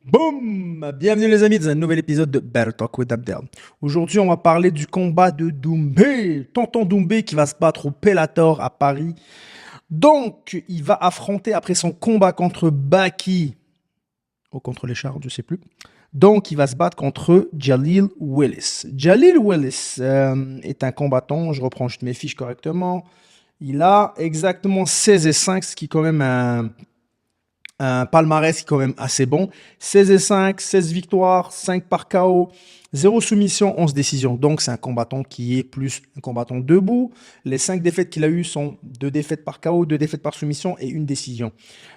Boum! Bienvenue les amis dans un nouvel épisode de Better Talk with Abdel. Aujourd'hui, on va parler du combat de Doumbé. Tonton Doumbé qui va se battre au Bellator à Paris. Donc, il va affronter après son combat contre Baki, ou contre les Charles, je sais plus. Donc, il va se battre contre Jalil Willis. Jalil Willis est un combattant, je reprends juste mes fiches correctement. Il a exactement 16 et 5, ce qui est quand même un palmarès qui est quand même assez bon. 16 et 5, 16 victoires, 5 par KO, 0 soumission, 11 décisions. Donc c'est un combattant qui est plus un combattant debout. Les 5 défaites qu'il a eues sont 2 défaites par KO, 2 défaites par soumission et une décision.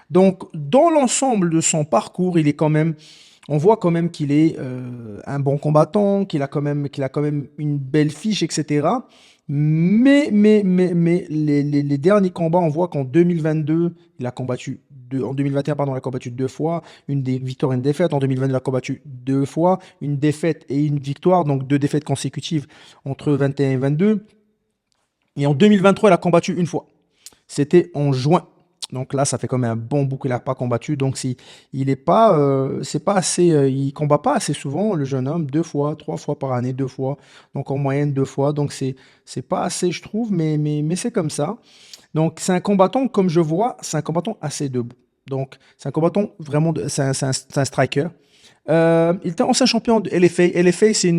Donc dans l'ensemble de son parcours, il est quand même, on voit quand même qu'il est un bon combattant, qu'il a quand même une belle fiche, etc. Mais les derniers combats, on voit qu'en 2022, il a combattu en 2021, pardon, il a combattu deux fois, une victoire et une défaite. En 2022, il a combattu deux fois, une défaite et une victoire, donc deux défaites consécutives entre 21 et 22. Et en 2023, il a combattu une fois. C'était en juin. Donc là, ça fait quand même un bon bout qu'il n'a pas combattu. Donc si il est pas, c'est pas assez, il combat pas assez souvent le jeune homme, deux fois, trois fois par année, deux fois. Donc en moyenne deux fois. Donc c'est pas assez, je trouve, mais c'est comme ça. Donc c'est un combattant, comme je vois, c'est un combattant assez debout. Donc c'est un combattant vraiment, c'est un striker. Il était ancien champion de LFA. LFA, c'est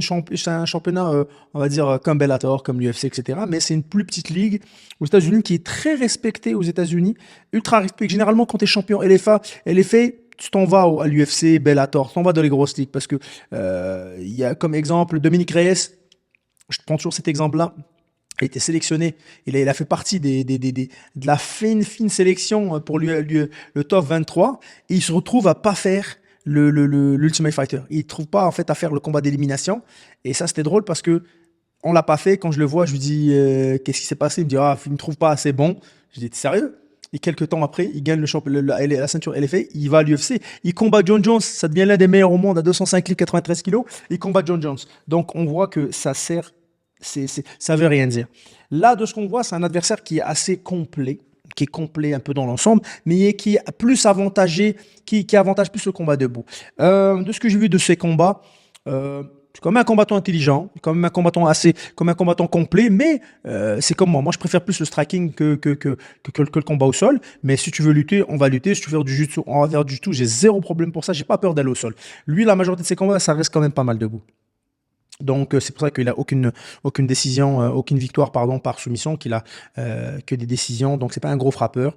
un championnat, on va dire, comme Bellator, comme l'UFC, etc. Mais c'est une plus petite ligue aux États-Unis qui est très respectée aux États-Unis. Ultra respectée. Généralement, quand tu es champion LFA, tu t'en vas à l'UFC, Bellator, tu t'en vas dans les grosses ligues. Parce que il y a comme exemple Dominique Reyes, je prends toujours cet exemple-là. Il a été sélectionné, il a fait partie de la fine sélection pour le top 23 et il se retrouve à pas faire l'Ultimate Fighter. Il ne trouve pas en fait à faire le combat d'élimination et ça c'était drôle parce que on l'a pas fait. Quand je le vois, je lui dis qu'est-ce qui s'est passé? Il me dit ah, il me trouve pas assez bon. Je dis t'es sérieux? Et quelques temps après, il gagne la ceinture LFA, il va à l'UFC, il combat John Jones, ça devient l'un des meilleurs au monde à 205 livres, 93 kilos, il combat John Jones. Donc on voit que ça sert, ça veut rien dire. Là, de ce qu'on voit, c'est un adversaire qui est complet un peu dans l'ensemble, mais qui est plus avantagé, qui avantage plus le combat debout. De ce que j'ai vu de ces combats, c'est comme un combattant intelligent, comme un combattant comme un combattant complet, mais c'est comme moi. Moi, je préfère plus le striking que le combat au sol. Mais si tu veux lutter, on va lutter. Si tu veux faire du jiu-jitsu, on va faire du jiu-jitsu. J'ai zéro problème pour ça. J'ai pas peur d'aller au sol. Lui, la majorité de ses combats, ça reste quand même pas mal debout. Donc c'est pour ça qu'il a aucune décision, aucune victoire pardon par soumission, qu'il a que des décisions. Donc c'est pas un gros frappeur.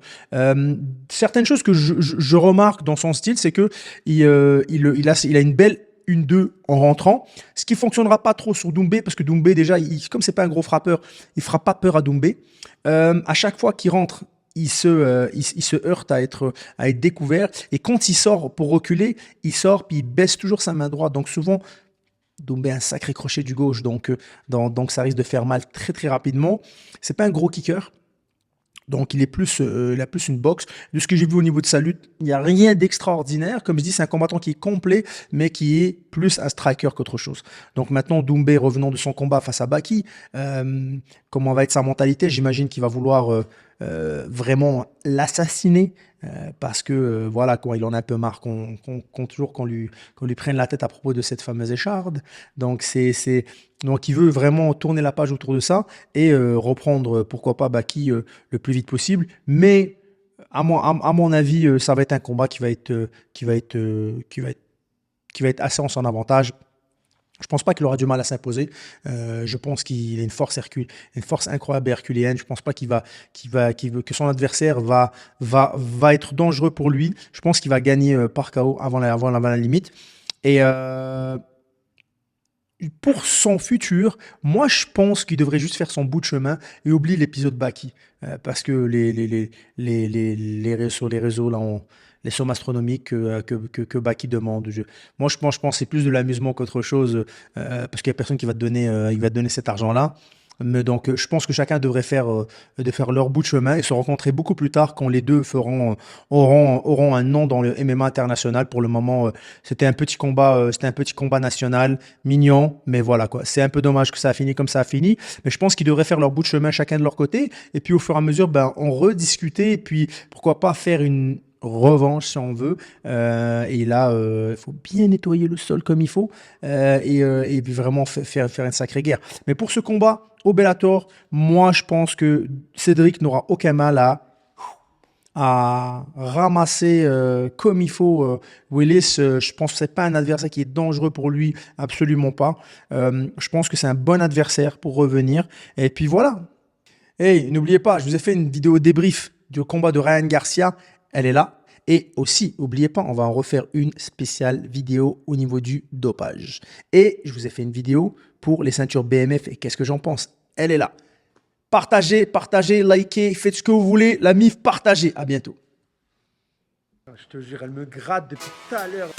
Certaines choses que je remarque dans son style, c'est que il a une belle une 2 en rentrant, ce qui fonctionnera pas trop sur Doumbé parce que Doumbé déjà, comme c'est pas un gros frappeur, il fera pas peur à Doumbé. À chaque fois qu'il rentre, il se heurte à être découvert et quand il sort pour reculer, il sort puis il baisse toujours sa main droite. Donc souvent Doumbé a un sacré crochet du gauche, donc ça risque de faire mal très très rapidement. C'est pas un gros kicker, donc il a plus une boxe. De ce que j'ai vu au niveau de sa lutte, il n'y a rien d'extraordinaire. Comme je dis, c'est un combattant qui est complet, mais qui est plus un striker qu'autre chose. Donc maintenant, Doumbé, revenant de son combat face à Baki, comment va être sa mentalité? J'imagine qu'il va vouloir vraiment l'assassiner. Parce que voilà, quoi, il en a un peu marre qu'on lui prenne la tête à propos de cette fameuse écharde. Donc donc il veut vraiment tourner la page autour de ça et reprendre, pourquoi pas, Baki le plus vite possible. Mais à mon avis, ça va être un combat qui va être assez en son avantage. Je pense pas qu'il aura du mal à s'imposer. Je pense qu'il a une force incroyable et herculéenne. Je pense pas que son adversaire va être dangereux pour lui. Je pense qu'il va gagner par KO avant la limite. Et pour son futur, moi je pense qu'il devrait juste faire son bout de chemin et oublier l'épisode Baki. Parce que les réseaux là, les sommes astronomiques que Baki demande. Moi je pense que c'est plus de l'amusement qu'autre chose, parce qu'il n'y a personne qui va te donner cet argent-là. Mais donc, je pense que chacun devrait faire leur bout de chemin et se rencontrer beaucoup plus tard quand les deux auront un nom dans le MMA international. Pour le moment, c'était un petit combat national, mignon, mais voilà quoi. C'est un peu dommage que ça a fini comme ça a fini, mais je pense qu'ils devraient faire leur bout de chemin chacun de leur côté et puis au fur et à mesure, ben, en rediscuter et puis pourquoi pas faire revanche si on veut. Et là, il faut bien nettoyer le sol comme il faut et puis vraiment faire une sacrée guerre. Mais pour ce combat au Bellator, moi je pense que Cédric n'aura aucun mal à ramasser comme il faut Willis. Je pense que c'est pas un adversaire qui est dangereux pour lui, absolument pas. Je pense que c'est un bon adversaire pour revenir. Et puis voilà. Hey, n'oubliez pas, je vous ai fait une vidéo débrief du combat de Ryan Garcia. Elle est là. Et aussi, n'oubliez pas, on va en refaire une spéciale vidéo au niveau du dopage. Et je vous ai fait une vidéo pour les ceintures BMF et qu'est-ce que j'en pense. Elle est là. Partagez, partagez, likez, faites ce que vous voulez. La MIF, partagez. À bientôt. Je te jure, elle me gratte depuis tout à l'heure.